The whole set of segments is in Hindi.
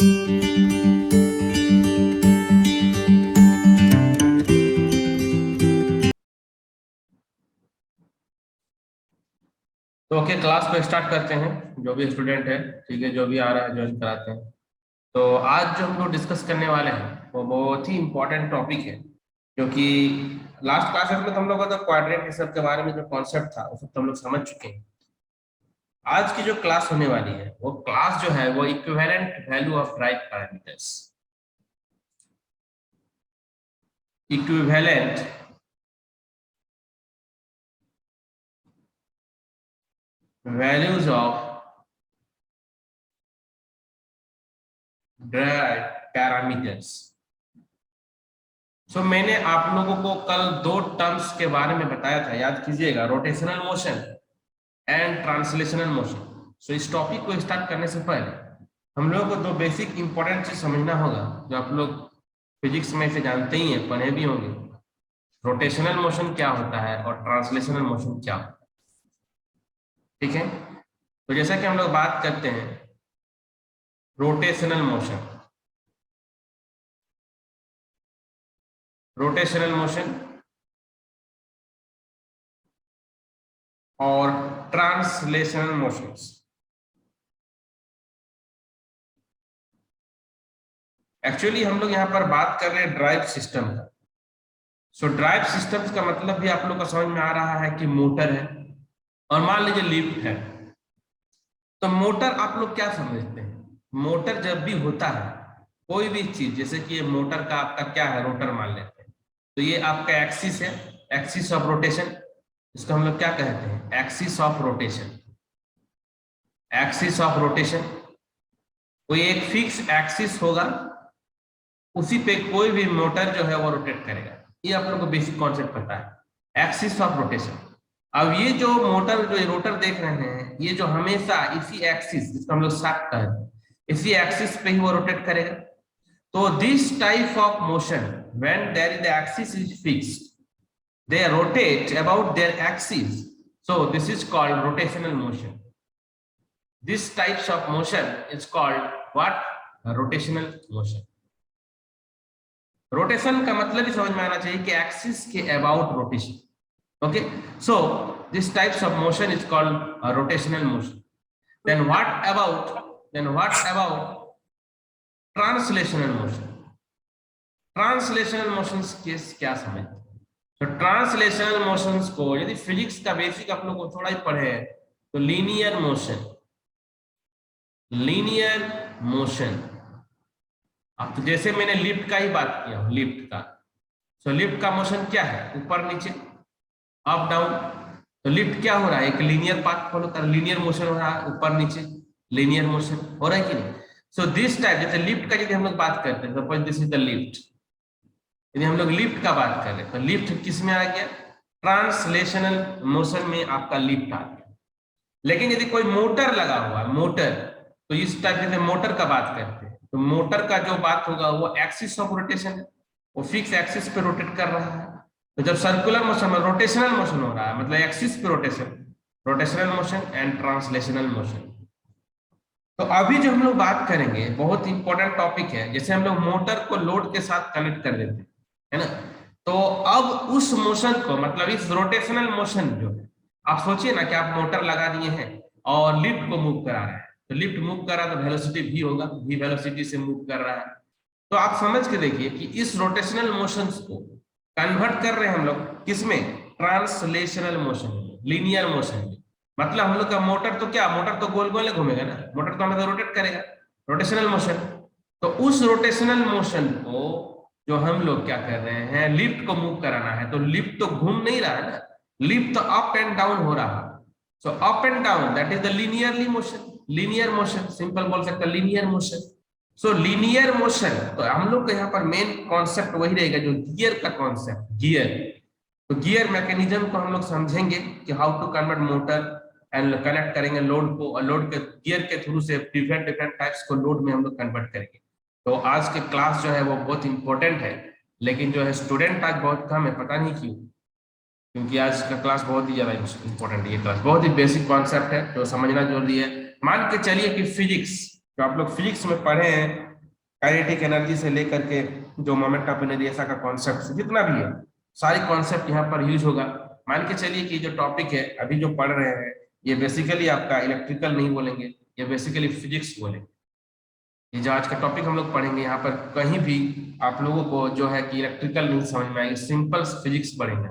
तो ओके, क्लास को स्टार्ट करते हैं। जो भी स्टूडेंट है, ठीक है, जो भी आ रहा है ज्वाइन कराते हैं। तो आज जो हम लोग डिस्कस करने वाले हैं वो बहुत ही इंपॉर्टेंट टॉपिक है, क्योंकि लास्ट क्लासेस में तो हम लोग का तो क्वाड्रेंट सब के बारे में जो कॉन्सेप्ट था वो सब तो हम लोग समझ चुके हैं। आज की जो क्लास होने वाली है वो क्लास जो है वो equivalent value of drive parameters, equivalent values of drive parameters. मैंने आप लोगों को कल दो टर्म्स के बारे में बताया था, याद कीजिएगा, rotational motion and translational motion. इस टॉपिक को स्टार्ट करने से पहले हम लोगों को दो बेसिक इंपॉर्टेंट चीज समझना होगा, जो आप लोग फिजिक्स में से जानते ही हैं, पढ़े भी होंगे। रोटेशनल मोशन क्या होता है और ट्रांसलेशनल मोशन क्या होता है, ठीक है। तो जैसा कि हम लोग बात करते हैं रोटेशनल मोशन, रोटेशनल मोशन और ट्रांसलेशनल मोशंस। एक्चुअली हम लोग यहाँ पर बात कर रहे हैं ड्राइव सिस्टम का। ड्राइव सिस्टम्स का मतलब भी आप लोग को समझ में आ रहा है कि मोटर है और मान लीजिए लिफ्ट है। तो मोटर आप लोग क्या समझते हैं? मोटर जब भी होता है कोई भी चीज, जैसे कि ये मोटर का आपका क्या है, रोटर मान लेते हैं, तो ये आपका एक्सिस है, एक्सिस ऑफ रोटेशन। इसको हम लोग क्या कहते हैं? Axis of rotation, axis of rotation. कोई एक फिक्स एक्सिस होगा, उसी पे कोई भी मोटर जो है वो रोटेट करेगा। ये आप लोग को बेसिक कॉन्सेप्ट पता है, एक्सिस ऑफ रोटेशन। अब ये जो मोटर, जो रोटर देख रहे हैं, ये जो हमेशा इसी एक्सिस, जिसको हम लोग शाफ्ट कहते हैं, इसी एक्सिस पे ही वो रोटेट करेगा। तो this type of motion, when there is the axis is fixed, they rotate about their axis, so this is called rotational motion. This types of motion is called what? Rotational motion. Rotation का मतलब ही समझ में आना चाहिए कि एक्सिस के about rotation. Okay, so this types of motion is called rotational motion. Then what about translational motion? Translational motions case क्या समझते हैं? तो ट्रांसलेशनल मोशंस को यदि फिजिक्स का बेसिक आप लोग को थोड़ा ही पढ़े हैं तो लीनियर मोशन, लीनियर मोशन। अब तो जैसे मैंने लिफ्ट का ही बात किया, लिफ्ट का, लिफ्ट का मोशन क्या है? ऊपर नीचे, अप डाउन। तो लिफ्ट क्या हो रहा है? एक लीनियर पाथ फॉलो कर, लीनियर मोशन हो रहा है, ऊपर नीचे लीनियर मोशन हो रहा है कि नहीं? दिस टाइप, जैसे लिफ्ट का यदि हम लोग बात करते हैं, suppose this is the lift, यदि हम लोग लिफ्ट का बात करें तो लिफ्ट किस में आ गया? ट्रांसलेशनल मोशन में आपका लिफ्ट आ गया। लेकिन यदि कोई मोटर लगा हुआ है, मोटर, तो इस टाइप से मोटर का बात करते हैं, तो मोटर का जो बात होगा वो एक्सिस ऑफ रोटेशन है, वो फिक्स एक्सिस पे रोटेट कर रहा है। तो जब सर्कुलर मोशन में रोटेशनल मोशन हो रहा है, मतलब एक्सिस पे rotation, rotational motion and translational motion. तो अभी जो हम लोग बात करेंगे बहुत इंपॉर्टेंट टॉपिक है। जैसे हम लोग मोटर को लोड के साथ कनेक्ट कर देते हैं, है ना? तो अब उस मोशन को, मतलब इस रोटेशनल मोशन जो है, आप सोचिए ना कि आप मोटर लगा दिए हैं और लिफ्ट को मूव करा रहे हैं, तो लिफ्ट मूव कर रहा है तो वेलोसिटी v होगा, v वेलोसिटी से मूव कर रहा है। तो आप समझ के देखिए कि इस रोटेशनल मोशंस को कन्वर्ट कर रहे हैं हम लोग किसमें? ट्रांसलेशनल मोशन में, लीनियर मोशन में। मतलब हम लोग का मोटर तो क्या, मोटर तो गोल गोल घूमेगा ना, मोटर तो हमें रोटेट करेगा, रोटेशनल मोशन। तो उस रोटेशनल मोशन को जो हम लोग क्या कर रहे हैं, लिफ्ट को मूव कराना है, तो लिफ्ट तो घूम नहीं रहा है ना, लिफ्ट तो अप एंड डाउन हो रहा है। So up and down, that is the linearly motion, linear motion, simple बोल सकते हैं linear motion. So linear motion, तो हम लोग का यहाँ पर मेन कॉन्सेप्ट वही रहेगा जो गियर का कॉन्सेप्ट, गियर। तो गियर मैकेनिज्म को हम लोग समझेंगे कि how to convert motor and connect करेंगे लोड को, और लोड के गियर के थ्रू से डिफरेंट डिफरेंट टाइप्स को लोड में हम लोग कन्वर्ट करेंगे। तो आज के क्लास जो है वो बहुत इंपॉर्टेंट है, लेकिन जो है स्टूडेंट आज बहुत कम है, पता नहीं क्यों, क्योंकि आज का क्लास बहुत ही ज्यादा इंपॉर्टेंट है। ये क्लास बहुत ही बेसिक कॉन्सेप्ट है जो समझना जरूरी है। मान के चलिए कि फिजिक्स, जो आप लोग फिजिक्स में पढ़े हैं, काइनेटिक एनर्जी से लेकर के जो मोमेंट ऑफ इनर्शिया का कॉन्सेप्ट जितना भी है, सारी कॉन्सेप्ट यहाँ पर यूज होगा। मान के चलिए कि जो टॉपिक है अभी जो पढ़ रहे हैं, ये बेसिकली आपका इलेक्ट्रिकल नहीं बोलेंगे, ये बेसिकली फिजिक्स बोलेंगे। ये जो आज का टॉपिक हम लोग पढ़ेंगे यहाँ पर कहीं भी आप लोगों को जो है कि इलेक्ट्रिकल नहीं समझ में आएगी, सिंपल फिजिक्स पढ़ेंगे।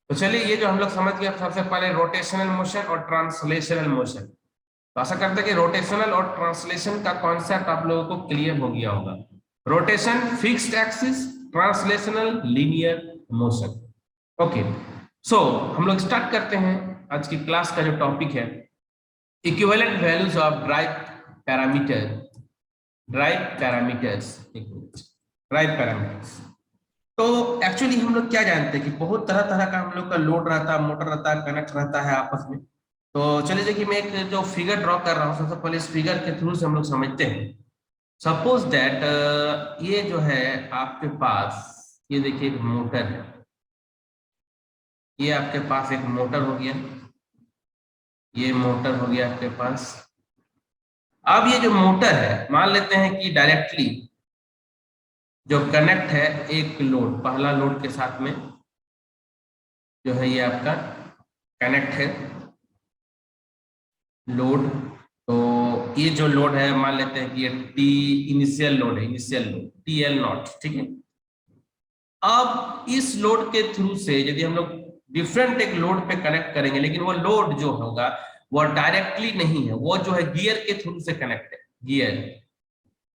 तो चलिए ये जो हम लोग समझ गए, सबसे पहले रोटेशनल मोशन और ट्रांसलेशनल मोशन। तो आशा करते हैं कि रोटेशनल और ट्रांसलेशन का कॉन्सेप्ट आप लोगों को क्लियर हो गया होगा। Rotation fixed axis, translational linear motion. Okay, so हम लोग स्टार्ट करते हैं आज की क्लास का जो टॉपिक है, equivalent values of drive parameter. Drive parameters, drive parameters. तो एक्चुअली हम लोग क्या जानते हैं कि बहुत तरह तरह का हम लोग का लोड रहता है, मोटर रहता है, कनेक्ट रहता है आपस में। तो चलिए देखिए, मैं एक जो फिगर ड्रॉ कर रहा हूँ, सबसे पहले इस फिगर के थ्रू से हम लोग समझते हैं। सपोज दैट ये जो है आपके पास, ये देखिए एक मोटर है, ये आपके पास एक मोटर हो गया, ये मोटर हो गया आपके पास। अब ये जो मोटर है, मान लेते हैं कि डायरेक्टली जो कनेक्ट है एक लोड, पहला लोड के साथ में जो है ये आपका कनेक्ट है लोड। तो ये जो लोड है मान लेते हैं कि ये टी इनिशियल लोड है, इनिशियल लोड TL0, ठीक है। अब इस लोड के थ्रू से यदि हम लोग डिफरेंट एक लोड पे कनेक्ट करेंगे, लेकिन वो लोड जो होगा वो डायरेक्टली नहीं है, वो जो है गियर के थ्रू से कनेक्ट है,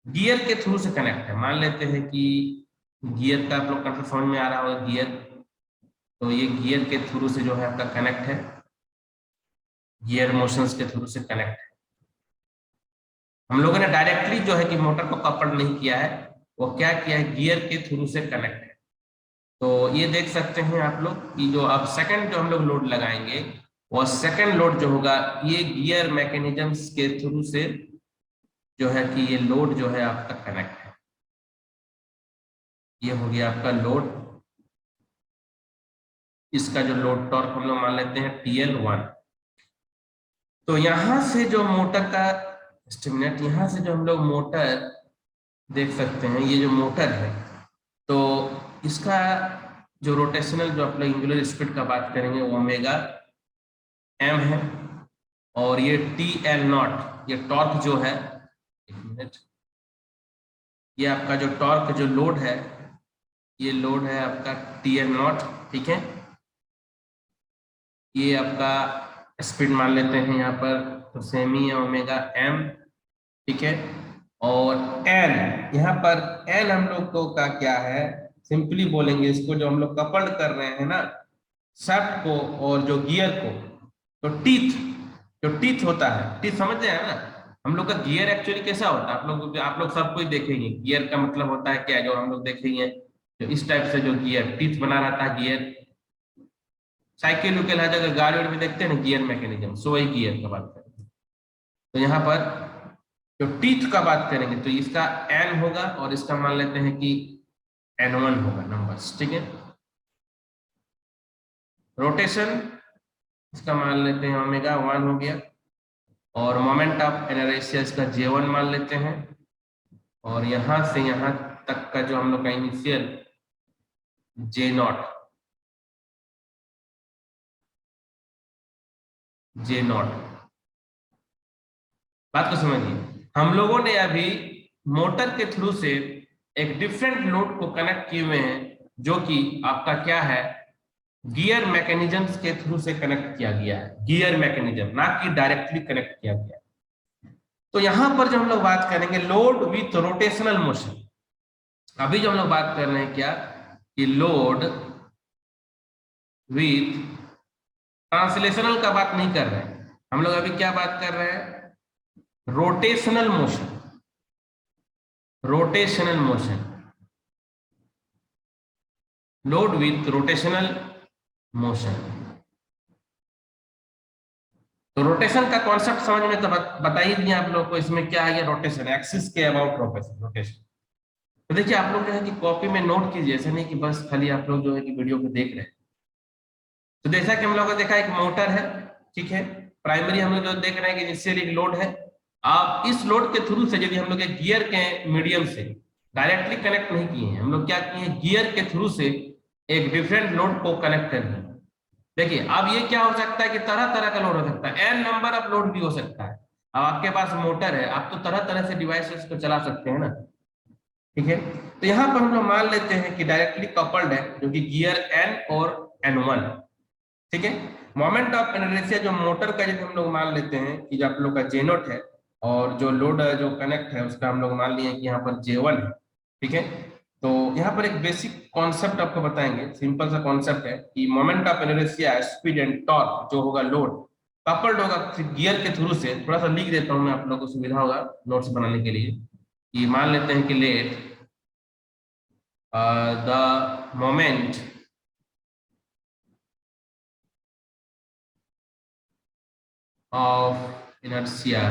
गियर के थ्रू से कनेक्ट है। मान लेते हैं कि गियर का आप लोग कंसेप्ट समझ में आ रहा होगा, गियर। तो ये गियर के थ्रू से जो है आपका कनेक्ट है, गियर मोशंस के थ्रू से कनेक्ट है। हम लोगों ने डायरेक्टली जो है कि मोटर को कपल नहीं किया है, वो क्या किया है, गियर के थ्रू से कनेक्ट है। तो ये देख सकते हैं आप लोग कि जो अब सेकंड जो हम लोग लोड लगाएंगे, वो सेकंड लोड जो होगा ये गियर मैकेनिज्म्स के थ्रू से जो है कि ये लोड जो है आपका कनेक्ट है। ये हो गया आपका लोड, इसका जो लोड टॉर्क हम लोग मान लेते हैं TL1। तो यहां से जो मोटर का स्टिमुलेट, यहां से जो हम लोग मोटर देख सकते हैं, ये जो मोटर है, तो इसका जो रोटेशनल जो आप लोग एंगुलर स्पीड का बात करेंगे वो ओमेगा m है, और ये TL0, ये टॉर्क जो है, एक मिनट, ये आपका जो टॉर्क जो लोड है, ये लोड है आपका TL0, ठीक है। ये आपका स्पीड मान लेते हैं यहाँ पर, तो सेम ही है ओमेगा m, ठीक है। और n, यहाँ पर n हम लोग को का क्या है, सिंपली बोलेंगे इसको, जो हम लोग कपल्ड कर रहे हैं ना शाफ्ट को और जो गियर को, तो टीथ, जो टीथ होता है, टीथ समझ रहे हैं ना हम लोग का। गियर एक्चुअली कैसा होता है, आप लोग सब कुछ देखेंगे, गियर का मतलब होता है क्या, जो हम लोग देखेंगे जो इस टाइप से जो गियर टीथ बना रहता है, गियर साइकिल उकेल हर जगह गाड़ी में देखते हैं ना गियर मैकेनिज्म, सो वही गियर का बात करेंगे। तो यहाँ पर जो टीथ का बात करेंगे तो इसका n होगा, और इसका मान लेते हैं कि N1 होगा नंबर्स, ठीक है। रोटेशन इसका मान लेते हैं ओमेगा 1 हो गया, और मोमेंट ऑफ इनर्शिया इसका J1 मान लेते हैं, और यहां से यहां तक का जो हम लोग का इनिशियल J0, बात को समझिए। हम लोगों ने अभी मोटर के थ्रू से एक डिफरेंट लोड को कनेक्ट किए हुए हैं, जो कि आपका क्या है, गियर मैकेनिज्म्स के थ्रू से कनेक्ट किया गया है, गियर मैकेनिज्म, ना कि डायरेक्टली कनेक्ट किया गया। तो यहां पर जो हम लोग बात करेंगे लोड विथ रोटेशनल मोशन, अभी जो हम लोग बात कर रहे हैं क्या, कि लोड विथ ट्रांसलेशनल का बात नहीं कर रहे हैं हम लोग, अभी क्या बात कर रहे हैं, rotational motion, rotational motion, load with rotational motion. तो रोटेशन का कॉन्सेप्ट समझ में तो बता ही दिया आप लोगों को, इसमें क्या है, ये रोटेशन एक्सिस के अबाउट रोटेशन। तो देखिए आप लोग जो है कि कॉपी में नोट कीजिए, ऐसा नहीं कि बस खाली आप लोग जो है कि वीडियो को देख रहे हैं। तो जैसा कि हम लोग को देखा एक मोटर है, ठीक है, प्राइमरी हम लोग जो देख रहे हैं कि इनिशियल एक लोड है, आप इस लोड के थ्रू से, यदि हम लोग एक गियर के मीडियम से डायरेक्टली कनेक्ट नहीं किए हैं, हम लोग क्या किए हैं, गियर के थ्रू से एक डिफरेंट लोड को कनेक्ट कर दिए। देखिए अब ये क्या हो सकता है कि तरह तरह का लोड हो सकता है, एन नंबर ऑफ लोड भी हो सकता है। अब आपके पास मोटर है, आप तो तरह तरह से डिवाइसेस को चला सकते हैं ना, ठीक है। तो यहाँ पर हम लोग मान लेते हैं कि डायरेक्टली कपल्ड है, जो कि गियर एन और N1, ठीक है। मोमेंट ऑफ इनर्शिया जो मोटर का, जैसे हम लोग मान लेते हैं कि जो आप लोग का J0 है, और जो लोड जो कनेक्ट है उसका हम लोग मान लिए कि यहाँ पर J1 है, ठीक है। तो यहाँ पर एक बेसिक कॉन्सेप्ट आपको बताएंगे, सिंपल सा कॉन्सेप्ट है कि moment of inertia, speed and torque जो होगा लोड कपल्ड होगा गियर के थ्रू से। थोड़ा सा लिख देता हूँ मैं, आप लोगों को सुविधा होगा नोट्स बनाने के लिए। कि मान लेते हैं कि let the moment of inertia,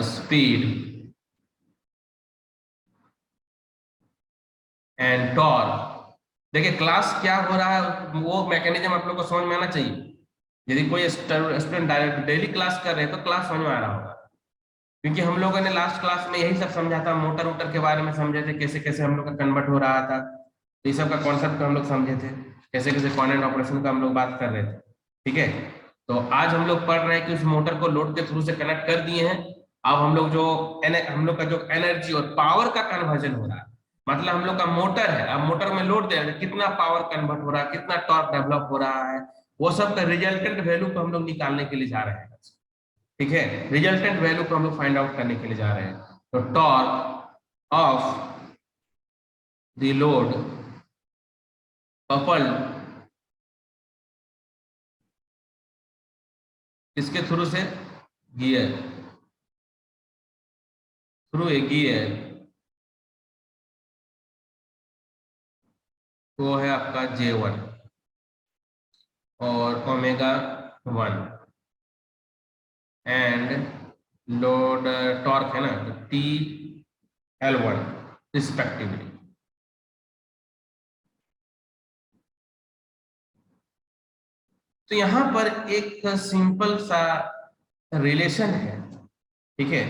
speed and torque। देखिए क्लास क्या हो रहा है वो मैकेनिज्म आप लोग को समझ में आना चाहिए। यदि कोई स्टूडेंट डायरेक्ट डेली क्लास कर रहे हैं तो क्लास समझ में आ रहा होगा, क्योंकि हम लोगों ने लास्ट क्लास में यही सब समझा था, मोटर वोटर के बारे में समझे थे, कैसे कैसे हम लोग का कन्वर्ट हो रहा था, तो ये सब का कॉन्सेप्ट हम लोग समझे थे, कैसे कैसे कॉन्वेंट ऑपरेशन का हम लोग बात कर रहे थे, ठीक है। तो आज हम लोग पढ़ रहे हैं कि उस मोटर को लोड के थ्रू से कनेक्ट कर दिए हैं। अब हम लोग जो हम लोग का जो एनर्जी और पावर का कन्वर्जन हो रहा है, मतलब हम लोग का मोटर है, अब मोटर में लोड दे रहे हैं, कितना पावर कन्वर्ट हो रहा है, कितना टॉर्क डेवलप हो रहा है, वो सब का रिजल्टेंट वैल्यू को हम लोग निकालने के लिए जा रहे हैं, ठीक है। रिजल्टेंट वैल्यू को हम लोग फाइंड आउट करने के लिए जा रहे हैं। तो torque of the load coupled किसके थ्रू से, गियर, थ्रू ए गियर, वो है आपका J1 और ω1, एंड लोड टॉर्क है ना, तो TL1 रिस्पेक्टिवली। तो यहां पर एक सिंपल सा रिलेशन है, ठीक है,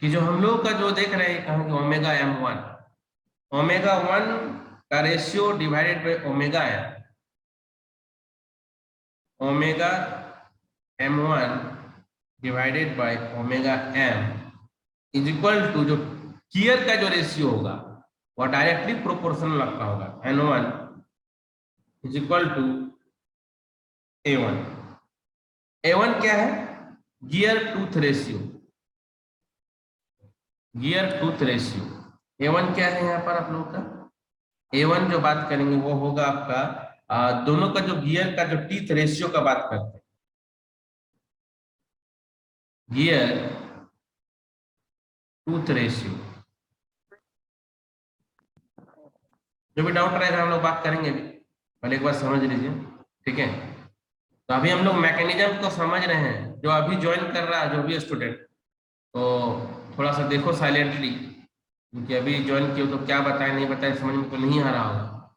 कि जो हम लोग का जो देख रहे हैं कहा ω M1, ω1 का ratio divided by ω M1 divided by ω M is equal to जो गियर का जो रेशियो होगा वह डायरेक्टली प्रोपोर्शनल आपका होगा, N1 is equal to A1। A1 क्या है, gear tooth ratio, gear tooth ratio. A1 क्या है यहाँ पर आप लोगों का, A1 जो बात करेंगे वो होगा आपका दोनों का जो गियर का जो टीथ रेशियो का बात करते हैं, गियर टूथ रेशियो। जो भी डाउट रहेगा हम लोग बात करेंगे अभी, पहले एक बार समझ लीजिए, ठीक है। तो अभी हम लोग मैकेनिज्म को समझ रहे हैं, जो अभी ज्वाइन कर रहा है जो भी स्टूडेंट, तो थोड़ा सा देखो साइलेंटली, क्योंकि अभी ज्वाइन किए तो क्या बताए नहीं बताए समझ में तो नहीं आ रहा होगा,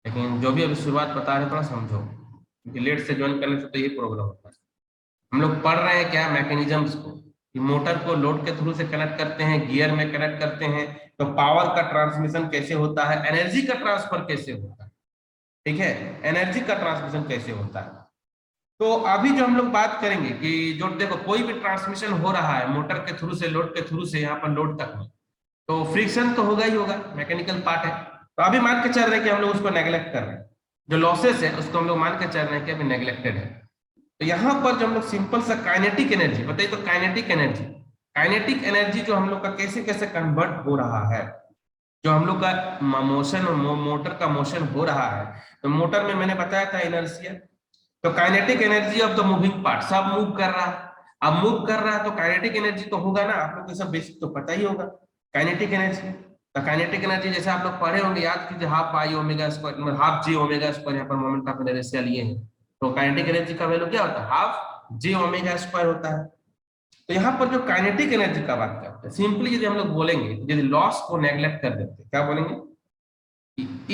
लेकिन जो भी अभी शुरुआत बता रहे हैं थोड़ा समझो, क्योंकि लेट से ज्वाइन करने से तो यही प्रॉब्लम होता है। हम लोग पढ़ रहे हैं क्या, मैकेनिज्म्स को, कि मोटर को लोड के थ्रू से कनेक्ट करते हैं, गियर में कनेक्ट करते हैं, तो पावर का ट्रांसमिशन कैसे होता है, एनर्जी का ट्रांसफर कैसे होता है, ठीक है, एनर्जी का ट्रांसमिशन कैसे होता है। तो अभी जो हम लोग बात करेंगे कि जो देखो कोई भी ट्रांसमिशन हो रहा है मोटर के थ्रू से, लोड के थ्रू से यहाँ पर लोड तक में, तो फ्रिक्शन तो होगा ही होगा, मैकेनिकल पार्ट है। तो अभी मान के चल रहे हैं कि हम लोग उसको नेग्लेक्ट कर रहे हैं, जो लॉसेस है उसको हम लोग मान के चल रहे हैं कि अभी नेग्लेक्टेड है। तो यहाँ पर जो हम लोग सिंपल सा काइनेटिक एनर्जी बताइए, तो काइनेटिक एनर्जी, काइनेटिक एनर्जी जो हम लोग का कैसे कैसे कन्वर्ट हो रहा है, जो हम लोग का मोशन, मोटर का मोशन हो रहा है, तो मोटर में मैंने बताया था इनर्शिया, तो kinetic energy of the moving part, सब मूव कर रहा है। अब मूव कर रहा है तो काइनेटिक एनर्जी तो होगा ना, आप लोग को सब बेसिक तो पता ही होगा काइनेटिक एनर्जी। तो काइनेटिक एनर्जी जैसे आप लोग पढ़े होंगे, याद कीजिए, हाफ आई ओमेगा स्क्वायर, मतलब हाफ जी ओमेगा स्क्वायर, यहाँ पर मोमेंट ऑफ इनर्शिया लिए हैं, तो काइनेटिक एनर्जी का वैल्यू क्या होता है, हाफ जे ओमेगा स्क्वायर होता है। तो यहाँ पर जो काइनेटिक एनर्जी का बात करते हैं, सिंपली यदि हम लोग बोलेंगे, यदि लॉस को नेग्लेक्ट कर देते हैं, क्या बोलेंगे,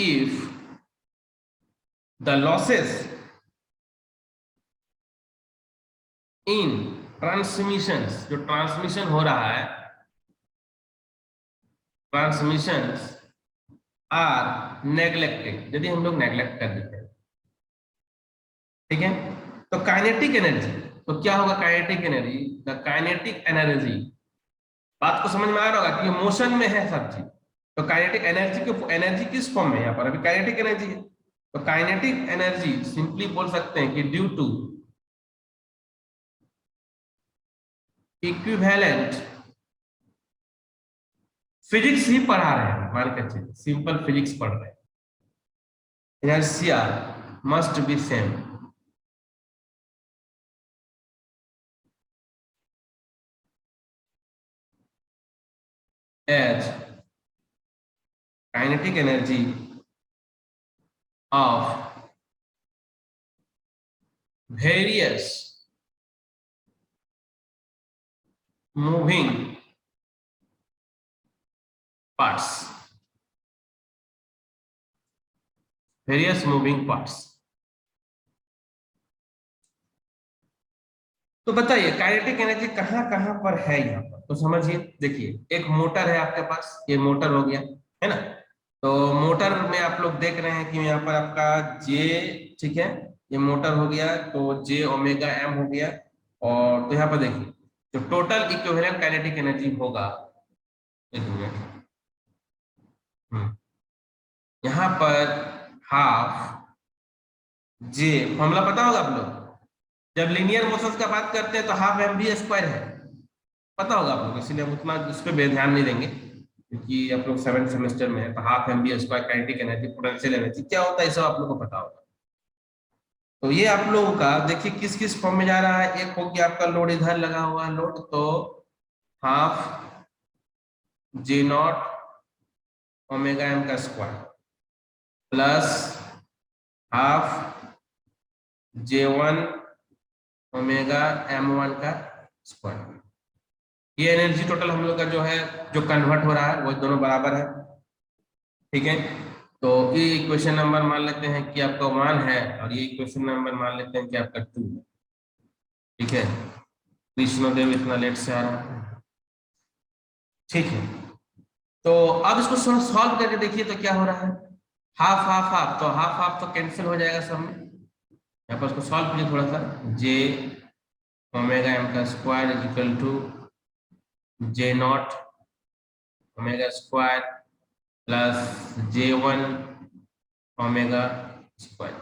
if the losses in transmission, जो ट्रांसमिशन हो रहा है, ट्रांसमिशन आर नेग्लेक्टेड, यदि हम लोग नेग्लेक्ट कर देते हैं, ठीक है। तो काइनेटिक एनर्जी, तो क्या होगा kinetic energy, the kinetic energy, बात को समझ में आ रहा होगा कि मोशन में है सब चीज। तो काइनेटिक एनर्जी की एनर्जी किस फॉर्म में है, यहाँ पर अभी काइनेटिक एनर्जी है, तो काइनेटिक एनर्जी सिंपली बोल सकते हैं कि ड्यू टू इक्विवेलेंट, फिजिक्स ही पढ़ा रहे हैं मान के चलिए, सिंपल फिजिक्स पढ़ रहे हैं, inertia must be same as kinetic energy of various moving parts, various moving parts. तो बताइए काइनेटिक एनर्जी कहाँ कहाँ पर है यहाँ पर, तो समझिए, देखिए एक मोटर है आपके पास, ये मोटर हो गया है ना। तो मोटर में आप लोग देख रहे हैं कि यहाँ पर आपका जे, ठीक है, ये मोटर हो गया, तो जे ओमेगा एम हो गया। और तो यहाँ पर देखिए जो टोटल इक्विवेलेंट काइनेटिक एनर्जी होगा, एक मिनट, यहाँ पर हाफ जे, फॉर्मूला पता होगा आप लोग, जब लीनियर मोशंस का बात करते हैं तो हाफ एम वी स्क्वायर है, पता होगा आप लोग, इसीलिए हम उतना उस पर ध्यान नहीं देंगे क्योंकि आप लोग 7th सेमेस्टर में है। तो half M V square kinetic energy, potential energy क्या होता है, ये सब आप लोग को पता होगा। तो ये आप लोगों का देखिए किस किस फॉर्म में जा रहा है, एक हो गया आपका लोड, इधर लगा हुआ लोड, तो half J naught omega M का square plus half J one omega M one का स्क्वायर। ये एनर्जी टोटल हम लोग का जो है, जो कन्वर्ट हो रहा है, वो दोनों बराबर है, ठीक है। तो ये इक्वेशन नंबर मान लेते हैं कि आपका 1 है, और ये इक्वेशन नंबर मान लेते हैं कि आपका 2 है, ठीक है। कृष्णदेव इतना लेट से आ रहा है, ठीक है। तो अब इसको सॉल्व करके देखिए तो क्या हो रहा है, हाफ हाफ हाफ, तो हाफ हाफ तो कैंसिल हो जाएगा सब में। यहाँ पर इसको सॉल्व कीजिए थोड़ा सा, जे ओमेगा एम का square is equal to J naught omega square plus J one omega square.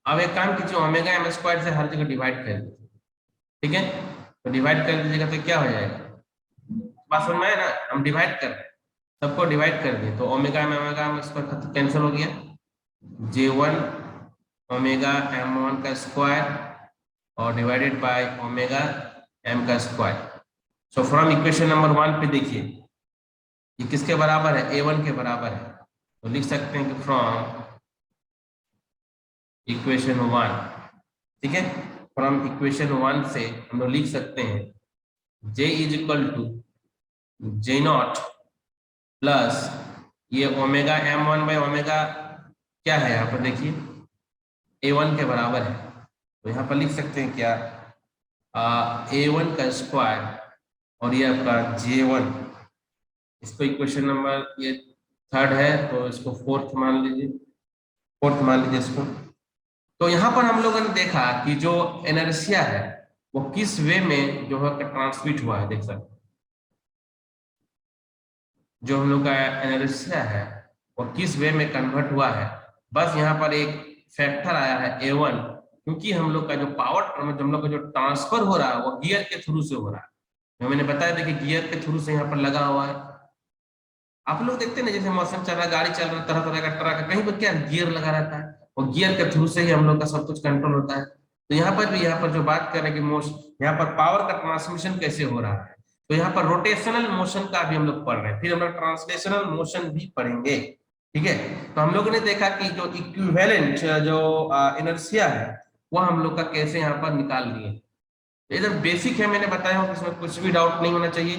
अब एक काम कीजिए, ओमेगा एम स्क्वायर से हर जगह डिवाइड कर दीजिए, ठीक है। तो डिवाइड कर दीजिएगा तो क्या हो जाएगा, बात समझ में आया ना, हम डिवाइड कर रहे हैं, सबको डिवाइड कर दिए, तो ओमेगा एम स्क्वायर कैंसिल हो गया, जे वन ओमेगा एम वन का स्क्वायर और डिवाइडेड बाय ओमेगा एम का square. So from equation number 1 पे देखिए ये किसके बराबर है, A1 के बराबर है, तो लिख सकते हैं कि फ्रॉम इक्वेशन 1, ठीक है, फ्रॉम इक्वेशन 1 से हम लोग लिख सकते हैं J is equal to J not plus ये omega M one by omega क्या है, यहाँ पर देखिए A1 के बराबर है, तो यहाँ पर लिख सकते हैं क्या, A1 का स्क्वायर और ये आपका J1, इसको इक्वेशन नंबर ये 3rd है, तो इसको 4th मान लीजिए, 4th मान लीजिए इसको। तो यहाँ पर हम लोगों ने देखा कि जो इनर्शिया है वो किस वे में जो है ट्रांसमिट हुआ है, देख सकते हैं जो हम लोग का इनर्शिया है वो किस वे में कन्वर्ट हुआ है। बस यहाँ पर एक फैक्टर आया है A1, क्योंकि हम लोग का जो पावर, हम लोग का जो ट्रांसफर हो रहा है वो गियर के थ्रू से हो रहा है, जो मैंने बताया देखिए गियर के थ्रू से यहाँ पर लगा हुआ है। आप लोग देखते हैं ना, जैसे मौसम चल रहा है, गाड़ी चल रहा है, तरह तरह का ट्रक, कहीं पर क्या गियर लगा रहता है, और गियर के थ्रू से ही हम लोग का सब कुछ कंट्रोल होता है। तो यहाँ पर भी, यहाँ पर जो बात कर रहे हैं कि यहाँ पर पावर का ट्रांसमिशन कैसे हो रहा है, तो यहाँ पर रोटेशनल मोशन का भी हम लोग पढ़ रहे हैं, फिर हम लोग ट्रांसलेशनल मोशन भी पढ़ेंगे, ठीक है। तो हम लोगों ने देखा कि जो इक्विवेलेंट जो इनर्शिया है वो हम लोग का कैसे यहाँ पर निकाल लिए, एकदम बेसिक है, मैंने बताया हूँ, इसमें कुछ भी डाउट नहीं होना चाहिए।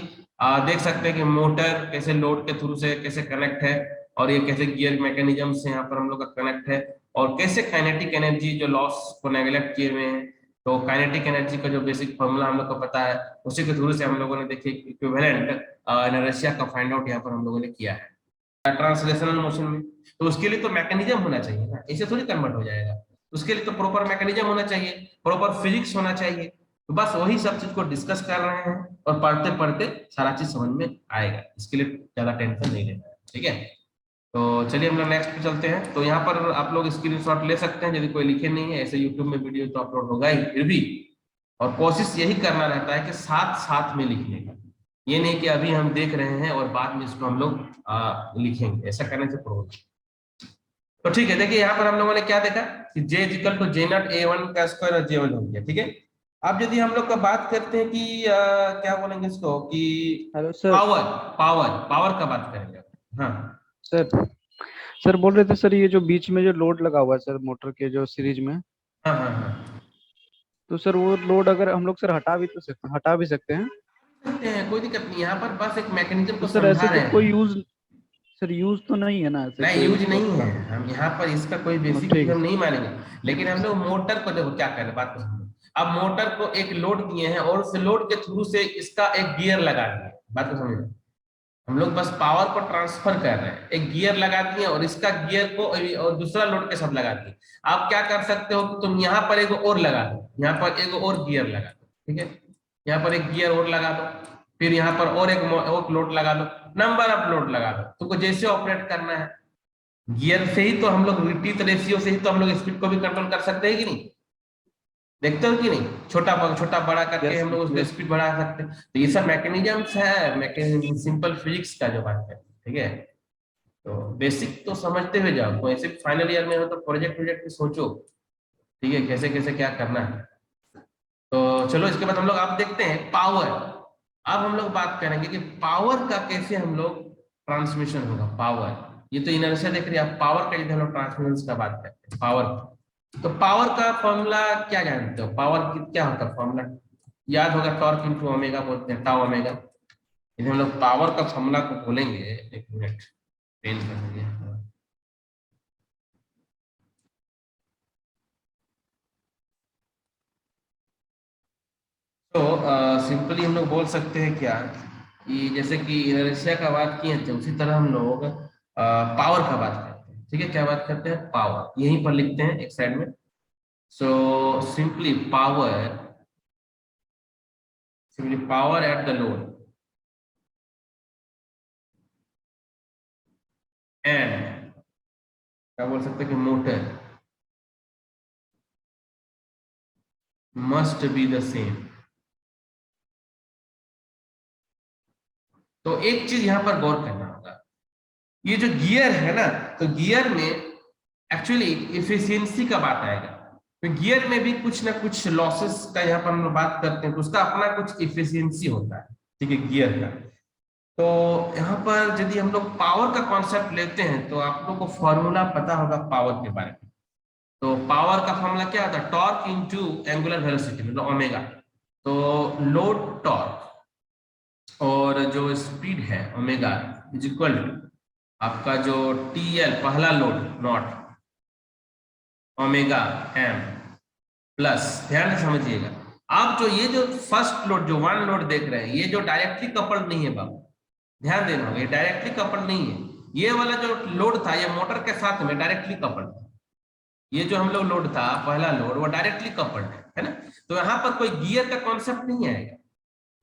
देख सकते हैं कि मोटर कैसे लोड के थ्रू से कैसे कनेक्ट है, और ये कैसे गियर मैकेनिज्म से यहाँ पर हम लोग का कनेक्ट है, और कैसे काइनेटिक एनर्जी जो लॉस को नेगलेक्ट किए हुए हैं, तो काइनेटिक एनर्जी का जो बेसिक फॉर्मूला हम लोग को पता है, उसी के थ्रू से हम लोगों ने देखिए इक्विवेलेंट इनर्शिया का फाइंड आउट यहाँ पर हम लोगों ने किया है ट्रांसलेशनल मोशन में। तो उसके लिए तो मैकेनिज्म होना चाहिए ना, ऐसे थोड़ी कन्वर्ट हो जाएगा। उसके लिए तो प्रॉपर मैकेनिज्म होना चाहिए, प्रॉपर फिजिक्स होना चाहिए। तो बस वही सब चीज को डिस्कस कर रहे हैं और पढ़ते पढ़ते सारा चीज समझ में आएगा। इसके लिए ज्यादा टेंशन नहीं लेना है, ठीक है। तो चलिए हम लोग नेक्स्ट पे चलते हैं। तो यहाँ पर आप लोग स्क्रीनशॉट ले सकते हैं, यदि कोई लिखे नहीं है, ऐसे यूट्यूब में वीडियो तो अपलोड होगा ही फिर भी। और कोशिश यही करना रहता है कि साथ साथ में लिखने का, ये नहीं कि अभी हम देख रहे हैं और बाद में इसको हम लोग लिखेंगे, ऐसा करने से प्रॉब्लम। तो ठीक है, देखिए यहाँ पर हम लोगों ने क्या देखा कि J equal to J naught A1 का स्क्वायर और J1 हो गया, ठीक है। अब यदि हम लोग का बात करते हैं कि क्या बोलेंगे इसको कि hello sir. Power power power का बात करेंगे। हाँ सर सर बोल रहे थे सर, ये जो बीच में जो लोड लगा हुआ है सर मोटर के जो सीरीज में, हाँ हाँ हाँ, तो सर वो लोड अगर हम लोग सर हटा भी सकते हैं। सकते हैं, कोई दिक्कत नहीं। यहाँ पर बस एक मैकेनिज्म तो को सर समझा ऐसे रहे तो कोई हैं। यूज, सर यूज तो नहीं है ना ऐसे नहीं, कोई यूज नहीं उसको है, हटा। हम यहाँ पर इसका कोई बेसिक ठीक चीज है हम सर। नहीं मानेंगे। लेकिन हम लोग मोटर को देखो क्या कर रहे हैं, बात को समझो। अब मोटर को एक लोड दिए हैं और उस लोड के थ्रू से इसका एक गियर लगा दिए, बात को समझो। हम लोग बस पावर को ट्रांसफर कर रहे हैं, एक गियर लगा दिए और इसका गियर को और दूसरा लोड के साथ लगा दिए। आप क्या कर सकते हो कि तुम यहाँ पर एक और लगा दो, यहाँ पर एक और गियर लगा दो, ठीक है। यहाँ पर एक गियर और लगा दो, फिर यहाँ पर और एक और लोड लगा दो, नंबर ऑफ लोड लगा दो। तुमको जैसे ऑपरेट करना है, गियर से ही तो हम लोग रिपीट रेशियो से ही तो हम लोग स्पीड को भी कंट्रोल कर सकते हैं कि नहीं, देखते हो कि नहीं। छोटा बड़ा करके यस हम लोग उसका यस। स्पीड बढ़ा सकते हैं। तो ये सब मैकेनिज्म्स है, मैकेनिज्म सिंपल फिजिक्स का जो बात है, ठीक है। तो बेसिक तो समझते हुए जाओ, तो ऐसे फाइनल ईयर में हो तो प्रोजेक्ट प्रोजेक्ट भी सोचो, ठीक है, कैसे कैसे क्या करना है। तो चलो इसके बाद हम लोग आप देखते हैं पावर। अब हम लोग बात करेंगे कि पावर का कैसे हम लोग ट्रांसमिशन होगा। पावर, ये तो इनर्शिया देख रही है, आप पावर का यदि हम लोग ट्रांसमिशन का बात करते हैं, पावर। तो पावर का फॉर्मूला क्या जानते हो, पावर की क्या होता है फॉर्मूला, याद होगा, टॉर्क इनटू ओमेगा बोलते हैं, टाउ ओमेगा। यदि हम लोग पावर का फॉर्मूला को बोलेंगे, एक मिनट पेन कर दिया। तो सिंपली हम लोग बोल सकते हैं क्या कि जैसे कि इनर्शिया का बात किए थे, उसी तरह हम लोग पावर का बात करते हैं, ठीक है। क्या बात करते हैं, पावर, यहीं पर लिखते हैं एक साइड में। So simply power at the load and क्या बोल सकते हैं कि motor must be the same. तो एक चीज यहां पर गौर करना होगा, ये जो गियर है ना, तो गियर में एक्चुअली इफिशियंसी का बात आएगा। तो गियर में भी कुछ ना कुछ लॉसेस का यहाँ पर हम लोग बात करते हैं, तो उसका अपना कुछ इफिशियंसी होता है, ठीक है, गियर का। तो यहाँ पर यदि हम लोग पावर का कॉन्सेप्ट लेते हैं, तो आप लोग को फॉर्मूला पता होगा पावर के बारे में। तो पावर का फॉर्मूला क्या होता है, टॉर्क इनटू एंगुलर वेलोसिटी, मतलब ओमेगा। तो लोड टॉर्क और जो स्पीड है ओमेगा इज इक्वल टू आपका जो टी एल पहला load naught omega M plus, ध्यान से समझिएगा। आप जो ये जो फर्स्ट लोड जो वन लोड देख रहे हैं, ये जो डायरेक्टली कपल्ड नहीं है बाबू, ध्यान देना होगा, ये डायरेक्टली कपल्ड नहीं है। ये वाला जो लोड था ये मोटर के साथ में डायरेक्टली कपल्ड था। ये जो हम लोग लोड था पहला लोड, वो डायरेक्टली कपल्ड है ना। तो यहाँ पर कोई गियर का कॉन्सेप्ट नहीं आएगा,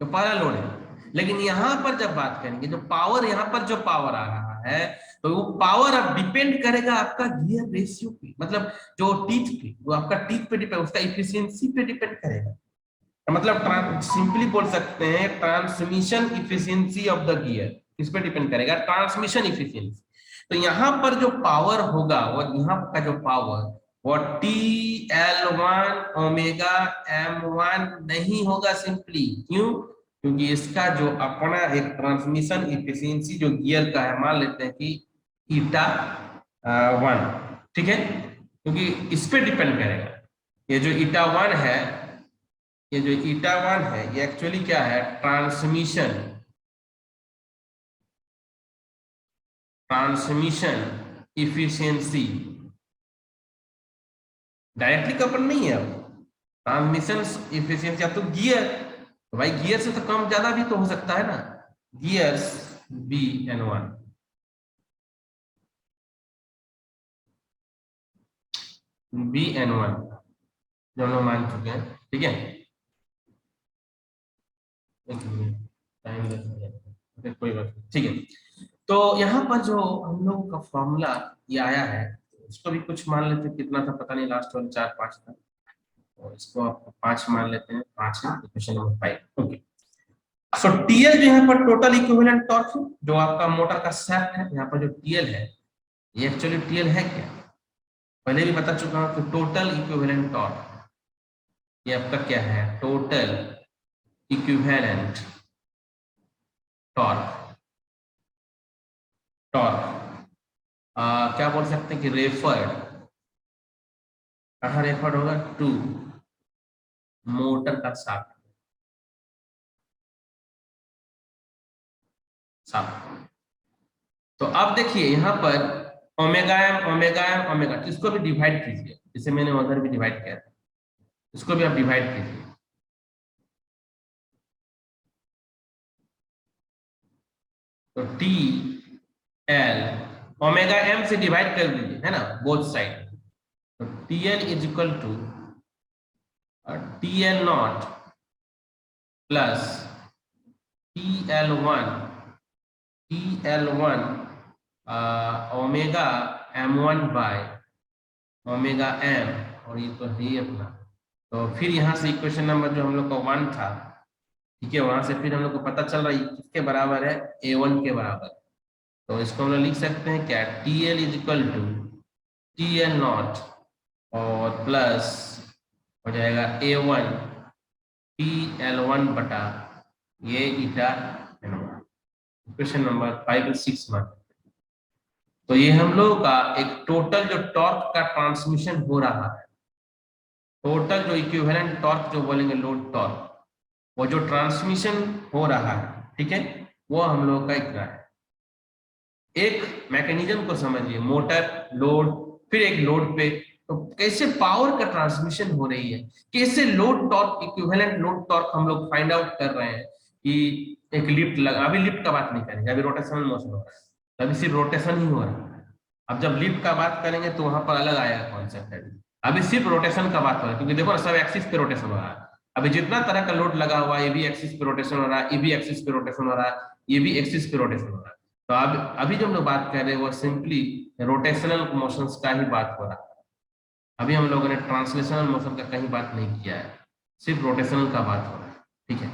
तो पहला लोड है। लेकिन यहां पर जब बात करेंगे, जो पावर यहाँ पर जो पावर आ रहा है, तो वो पावर अब डिपेंड करेगा आपका गियर रेशियो पे, मतलब जो टीथ पे, वो आपका टीथ पे डिपेंड, उसका इफिशियंसी पे डिपेंड करेगा। मतलब सिंपली बोल सकते हैं transmission efficiency of the gear इस पे डिपेंड करेगा, ट्रांसमिशन इफिशियंसी। तो यहाँ पर जो पावर होगा, वो यहाँ का जो पावर, वो TL1 ओमेगा M1 नहीं होगा सिंपली। क्यों, क्योंकि इसका जो अपना एक ट्रांसमिशन इफिशियंसी जो गियर का है, मान लेते हैं कि ईटा 1, ठीक है, क्योंकि इस पे डिपेंड करेगा। ये जो ईटा 1 है, ये जो ईटा 1 है, ये एक्चुअली क्या है, ट्रांसमिशन इफिशियंसी, डायरेक्टली कपल नहीं है अब। ट्रांसमिशन इफिशियंसी, अब तो गियर, तो भाई गियर से तो कम ज्यादा भी तो हो सकता है ना, गियर्स BN1, BN1 जो हम लोग मान चुके हैं, ठीक है। एक मिनट, टाइम लगेगा, कोई बात नहीं, ठीक है। तो यहाँ पर जो हम लोगों का फॉर्मूला ये आया है, उसको भी कुछ मान लेते हैं, कितना था पता नहीं, लास्ट वाले 4-5 था, और इसको आप 5 मान लेते हैं, 5 है क्वेश्चन नंबर 5, ओके। सो टीएल जो यहाँ पर टोटल इक्विवेलेंट टॉर्क है, जो आपका मोटर का शाफ्ट है, यहाँ पर जो टीएल है, ये एक्चुअली टीएल है क्या, पहले भी बता चुका हूं कि टोटल इक्विवेलेंट टॉर्क, ये आपका क्या है, टोटल इक्विवेलेंट टॉर्क, टॉर्क क्या बोल सकते हैं कि रेफर्ड, कहाँ रेफर्ड होगा, टू मोटर का शाफ्ट, शाफ्ट। तो अब देखिए यहाँ पर omega M, omega M, omega, इसको भी डिवाइड कीजिए, जैसे मैंने उधर भी डिवाइड किया था, इसको भी आप डिवाइड कीजिए। तो टी एल ओमेगा एम से डिवाइड कर दीजिए, है ना, बोथ साइड। तो T L is equal to T L naught plus T L one omega M1 by omega M, और ये तो है ही अपना। तो फिर यहाँ से इक्वेशन नंबर जो हम लोग का 1 था, ठीक है, वहां से फिर हम लोग को पता चल रहा है किसके बराबर है, A1 के बराबर। तो इसको हम लोग लिख सकते हैं क्या, T L is equal to T L naught और प्लस हो जाएगा A1 TL1 बटा ये ईटा N1, इक्वेशन नंबर 5 और 6 में। तो ये हम लोगों का एक टोटल जो टॉर्क का ट्रांसमिशन हो रहा है, टोटल जो इक्विवेलेंट टॉर्क जो बोलेंगे लोड टॉर्क, वो जो ट्रांसमिशन हो रहा है, ठीक है, वो हम लोग का इतना है। एक मैकेनिज्म को समझिए, मोटर, लोड, फिर एक लोड पे, तो कैसे पावर का ट्रांसमिशन हो रही है, कैसे load torque, equivalent load torque हम लोग फाइंड आउट कर रहे हैं कि एक लिफ्ट लगा, अभी लिफ्ट का बात नहीं करेंगे, अभी रोटेशनल मोशन हो रहा है, अभी सिर्फ रोटेशन ही हो रहा है। अब जब लिफ्ट का बात करेंगे तो वहां पर अलग आएगा कॉन्सेप्ट है, अभी सिर्फ रोटेशन का बात हो रहा है, क्योंकि देखो ना सब एक्सिस पे रोटेशन हो रहा है। अभी जितना तरह का लोड लगा हुआ है, ये भी एक्सिस पे रोटेशन हो रहा है, ये भी एक्सिस पे रोटेशन हो रहा है, ये भी एक्सिस पे रोटेशन हो रहा है। तो अब अभी जो हम लोग बात कर रहे हैं वो सिंपली रोटेशनल मोशंस का ही बात हो रहा है। अभी हम लोगों ने ट्रांसलेशनल मोशन का कहीं बात नहीं किया है, सिर्फ रोटेशनल का बात हो रहा है, ठीक है।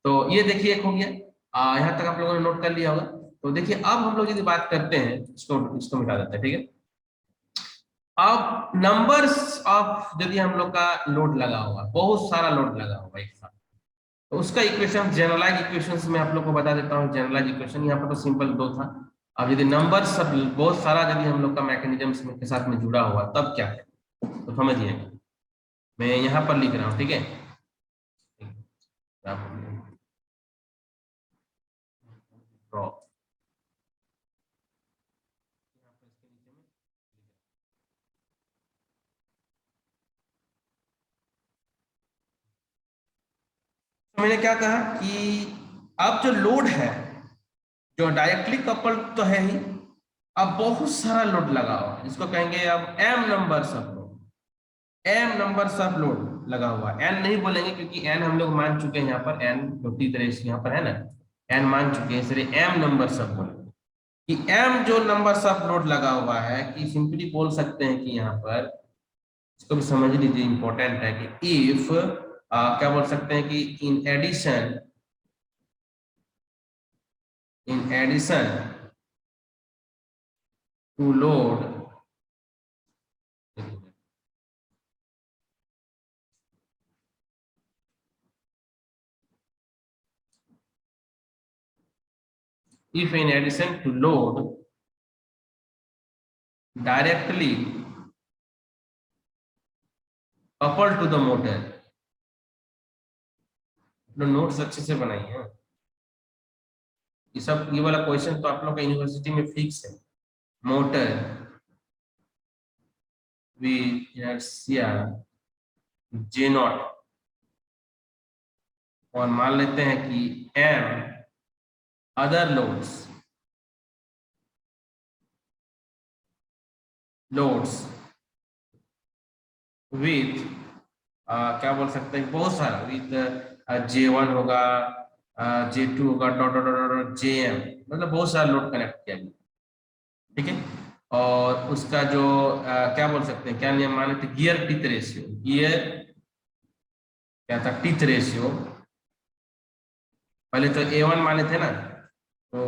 तो ये देखिए एक हो गया, यहाँ तक आप लोगों ने नोट कर लिया होगा। तो देखिए अब हम लोग यदि बात करते हैं, इसको मिटा देते हैं, ठीक है। अब नंबर्स ऑफ, यदि हम लोग का लोड लगा हुआ, बहुत सारा लोड लगा हुआ एक साथ, तो उसका इक्वेशन जनरलाइज इक्वेशंस में आप लोग को बता देता हूँ। जनरलाइज इक्वेशन यहाँ पर तो सिंपल 2 था। अब यदि नंबर सब बहुत सारा यदि हम लोग का मैकेनिज्म के साथ में जुड़ा हुआ, तब क्या है, तो समझिए, मैं यहाँ पर लिख रहा हूँ, ठीक है। ड्रॉ, तो मैंने क्या कहा कि अब जो लोड है, जो डायरेक्टली कपल्ड तो है ही, अब बहुत सारा लोड लगा हुआ है, इसको कहेंगे अब m नंबर सब लोड, m नंबर सब लोड लगा हुआ है। n नहीं बोलेंगे क्योंकि n हम लोग मान चुके हैं, यहाँ पर n छोटी तरह से यहाँ पर है ना, n मान चुके हैं, इसलिए m नंबर सब बोलेंगे कि m जो नंबर सब लोड लगा हुआ है, कि सिंपली बोल सकते हैं कि यहाँ पर इसको भी समझ लीजिए, इंपॉर्टेंट है कि इफ क्या बोल सकते हैं कि in addition to load, if in addition to load directly coupled to the motor, notes अच्छे से बनाइए, ये सब, ये वाला क्वेश्चन तो आप लोग का यूनिवर्सिटी में फिक्स है। Motor with inertia J not, और मान लेते हैं कि m अदर लोड्स विथ क्या बोल सकते हैं, बहुत सारा विथ J1 होगा, J2 होगा, डॉट डॉट डॉट JM, मतलब बहुत सारा लोड कनेक्ट किया गया, ठीक है। और उसका जो क्या बोल सकते हैं, क्या नियम माने थे, गियर टीथ रेशियो, गियर क्या था, टीथ रेशियो, पहले तो A1 माने थे ना, तो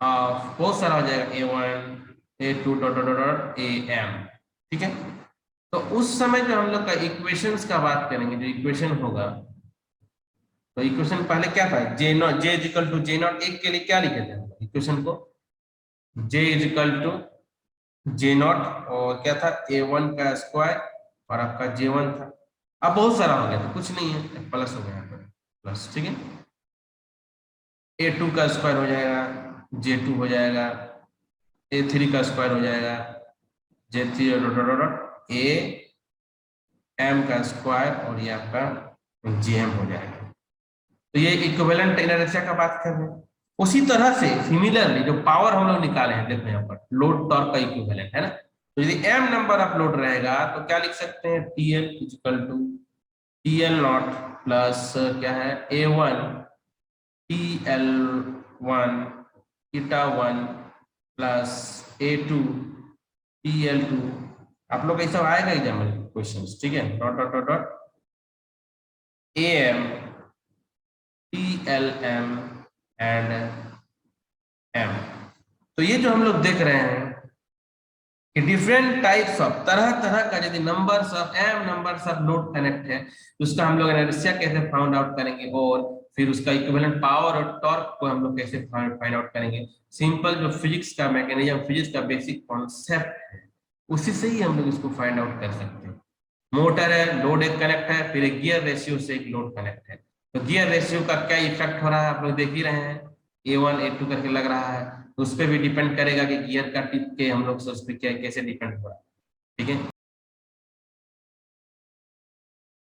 बहुत सारा हो जाएगा A1 A2 dot dot dot AM, ठीक है। तो उस समय जो हम लोग का इक्वेशंस का बात करेंगे, जो इक्वेशन होगा, तो इक्वेशन पहले क्या था, J not, J is equal to J not, एक के लिए क्या लिखे थे इक्वेशन को, J is equal to J not, और क्या था A1 का स्क्वायर, और आपका J1 था। अब बहुत सारा हो गया था, कुछ नहीं है, प्लस हो गया यहाँ पर, प्लस, ठीक है। A2 का स्क्वायर हो जाएगा, J2 हो जाएगा, A3 का स्क्वायर हो जाएगा, J3 डॉट A M का स्क्वायर, और ये आपका JM हो जाएगा। तो ये इक्विवेलेंट इनर्शिया का बात कर रहे हैं। उसी तरह से सिमिलरली जो पावर हम लोग निकाले हैं, देखो यहाँ पर लोड टॉर्क का इक्विवेलेंट है ना, तो यदि m नंबर ऑफ लोड रहेगा तो क्या लिख सकते हैं, TL equal to TL naught plus क्या है A1 TL1 𝜃1 plus A2 TL2, आप लोग ऐसा आएगा एग्जाम में क्वेश्चंस, ठीक है, dot dot dot dot AM TLM and M। तो ये जो हम लोग देख रहे हैं कि डिफरेंट टाइप्स ऑफ, तरह तरह का यदि numbers of m numbers of load connect है, तो उसका हम लोग इनर्शिया कैसे फाइंड आउट करेंगे, और फिर उसका इक्विवेलेंट पावर और टॉर्क को हम लोग कैसे फाइंड आउट करेंगे। सिंपल जो फिजिक्स का मैकेनिज्म, फिजिक्स का बेसिक कॉन्सेप्ट है, उसी से ही हम लोग इसको फाइंड आउट कर सकते हैं। मोटर है, लोड एक कनेक्ट है, फिर एक गियर रेशियो से एक लोड कनेक्ट है, तो गियर रेशियो का क्या इफेक्ट हो रहा है आप लोग देख ही रहे हैं, A1 A2 करके लग रहा है, तो उस पर भी डिपेंड करेगा कि गियर का टिप के हम लोग उस पर कैसे डिपेंड हो रहा है, ठीक है।